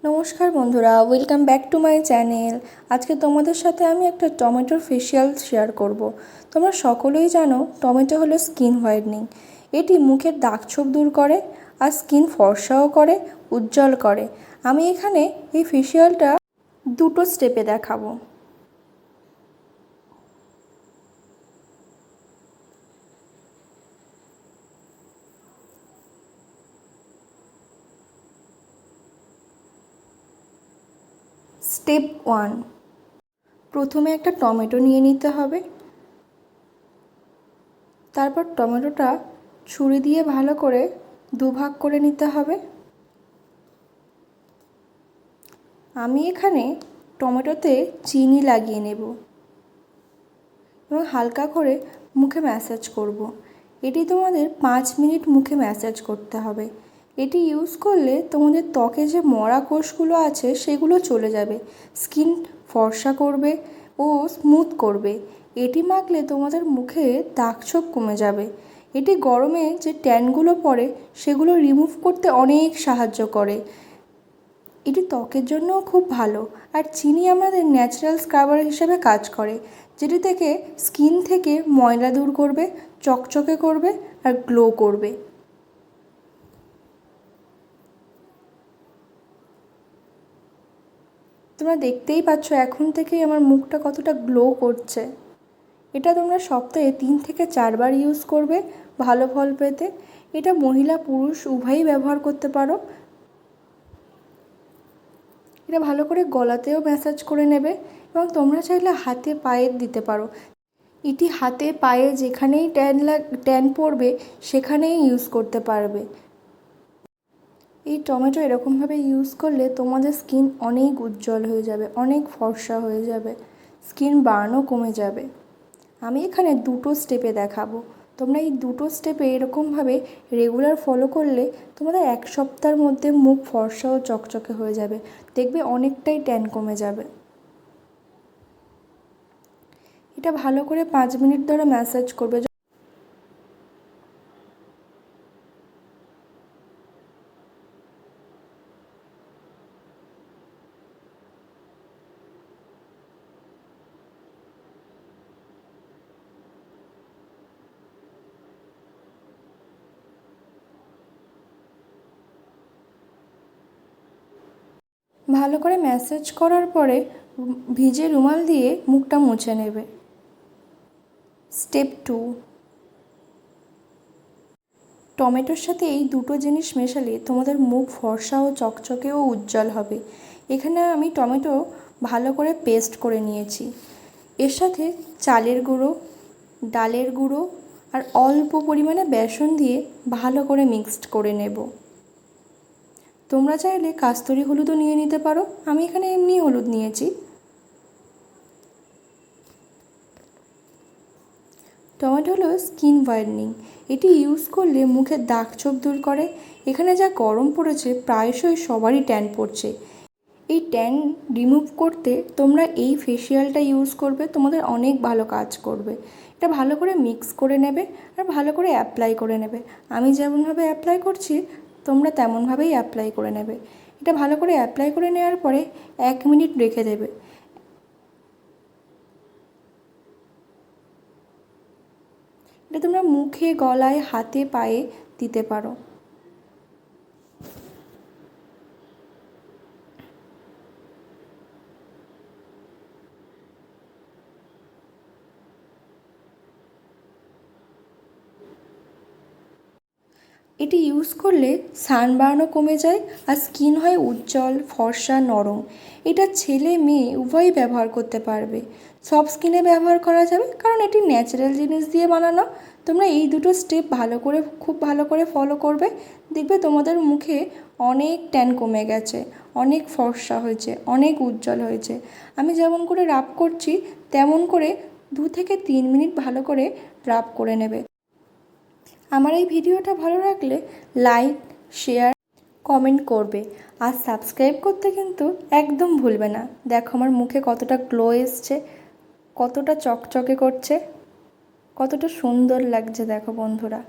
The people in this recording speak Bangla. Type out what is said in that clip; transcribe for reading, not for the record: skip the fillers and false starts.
নমস্কার বন্ধুরা, welcome back to my channel. আজকে তোমাদের সাথে আমি একটা টমেটোর ফেসিয়াল শেয়ার করব। তোমরা সকলেই জানো টমেটো হলো স্কিন হোয়াইটনিং। এটি মুখের দাগছোপ দূর করে আর স্কিন ফর্সাও করে, উজ্জ্বল করে। আমি এখানে এই ফেসিয়ালটা দুটো স্টেপে দেখাবো। স্টেপ 1, প্রথমে একটা টমেটো নিয়ে নিতে হবে। তারপর টমেটোটা ছুরি দিয়ে ভালো করে দুভাগ করে নিতে হবে। আমি এখানে টমেটোতে চিনি লাগিয়ে নেব এবং হালকা করে মুখে ম্যাসাজ করব। এটি তোমাদের 5 মিনিট মুখে ম্যাসাজ করতে হবে। এটি ইউজ করলে তোমাদের ত্বকে যে মরা কোষগুলো আছে সেগুলো চলে যাবে, স্কিন ফর্সা করবে ও স্মুথ করবে। এটি মাখলে তোমাদের মুখে দাগছোপ কমে যাবে। এটি গরমে যে ট্যানগুলো পড়ে সেগুলো রিমুভ করতে অনেক সাহায্য করে। এটি ত্বকের জন্যও খুব ভালো। আর চিনি আমাদের ন্যাচারাল স্ক্রাবার হিসেবে কাজ করে, যেটি থেকে স্কিন থেকে ময়লা দূর করবে, চকচকে করবে আর গ্লো করবে। তোমরা দেখতেই পাচ্ছ এখন থেকেই আমার মুখটা কতটা গ্লো করছে। এটা তোমরা সপ্তাহে 3 থেকে 4 বার ইউজ করবে ভালো ফল পেতে। এটা মহিলা পুরুষ উভয়ই ব্যবহার করতে পারো। এটা ভালো করে গলাতেও ম্যাসাজ করে নেবে এবং তোমরা চাইলে হাতে পায়ে দিতে পারো। এটি হাতে পায়ে যেখানেই ট্যান পড়বে সেখানেই ইউজ করতে পারবে। এই টমেটো এরকমভাবে ইউজ করলে তোমাদের স্কিন অনেক উজ্জ্বল হয়ে যাবে, অনেক ফর্সা হয়ে যাবে, স্কিন বার্নও কমে যাবে। আমি এখানে দুটো স্টেপে দেখাবো। তোমরা এই দুটো স্টেপে এরকমভাবে রেগুলার ফলো করলে তোমাদের 1 সপ্তাহের মধ্যে মুখ ফর্সা ও চকচকে হয়ে যাবে। দেখবে অনেকটাই ট্যান কমে যাবে। এটা ভালো করে 5 মিনিট ধরে ম্যাসাজ করবে। ভালো করে ম্যাসাজ করার পরে ভিজে রুমাল দিয়ে মুখটা মুছে নেবে। স্টেপ 2, টমেটোর সাথে এই দুটো জিনিস মেশালে তোমাদের মুখ ফর্সা ও চকচকে ও উজ্জ্বল হবে। এখানে আমি টমেটো ভালো করে পেস্ট করে নিয়েছি। এর সাথে চালের গুঁড়ো, ডালের গুঁড়ো আর অল্প পরিমাণে বেসন দিয়ে ভালো করে মিক্সড করে নেব। তোমরা চাইলে কাস্তুরি হলুদও নিয়ে নিতে পারো, আমি এখানে এমনি হলুদ নিয়েছি। টমেটো হলো স্কিন হোয়াইটনিং। এটি ইউজ করলে মুখের দাগছোপ দূর করে। এখানে যা গরম পড়েছে প্রায়শই সবারই ট্যান পড়ছে। এই ট্যান রিমুভ করতে তোমরা এই ফেসিয়ালটা ইউজ করবে, তোমাদের অনেক ভালো কাজ করবে। এটা ভালো করে মিক্স করে নেবে আর ভালো করে অ্যাপ্লাই করে নেবে। আমি যেমনভাবে অ্যাপ্লাই করছি তোমরা তেমনভাবেই অ্যাপ্লাই করে নেবে। এটা ভালো করে অ্যাপ্লাই করে নেওয়ার পরে 1 মিনিট রেখে দেবে। এটা তোমরা মুখে, গলায়, হাতে, পায়ে দিতে পারো। এটি ইউজ করলে সানবার্নও কমে যায় আর স্কিন হয় উজ্জ্বল, ফর্সা, নরম। এটা ছেলে মেয়ে উভয়ই ব্যবহার করতে পারবে। সব স্কিনে ব্যবহার করা যাবে কারণ এটি ন্যাচারাল জিনিস দিয়ে বানানো। তোমরা এই দুটো স্টেপ খুব ভালো করে ফলো করবে। দেখবে তোমাদের মুখে অনেক ট্যান কমে গেছে, অনেক ফর্সা হয়েছে, অনেক উজ্জ্বল হয়েছে। আমি যেমন করে রাব করছি তেমন করে 2 থেকে 3 মিনিট ভালো করে রাব করে নেবে। আমার এই ভিডিওটা ভালো লাগলে লাইক, শেয়ার, কমেন্ট করবে আর সাবস্ক্রাইব করতে কিন্তু একদম ভুলবে না। দেখো আমার মুখে কতটা গ্লো এসছে, কতটা চকচকে করছে, কতটা সুন্দর লাগছে দেখো বন্ধুরা।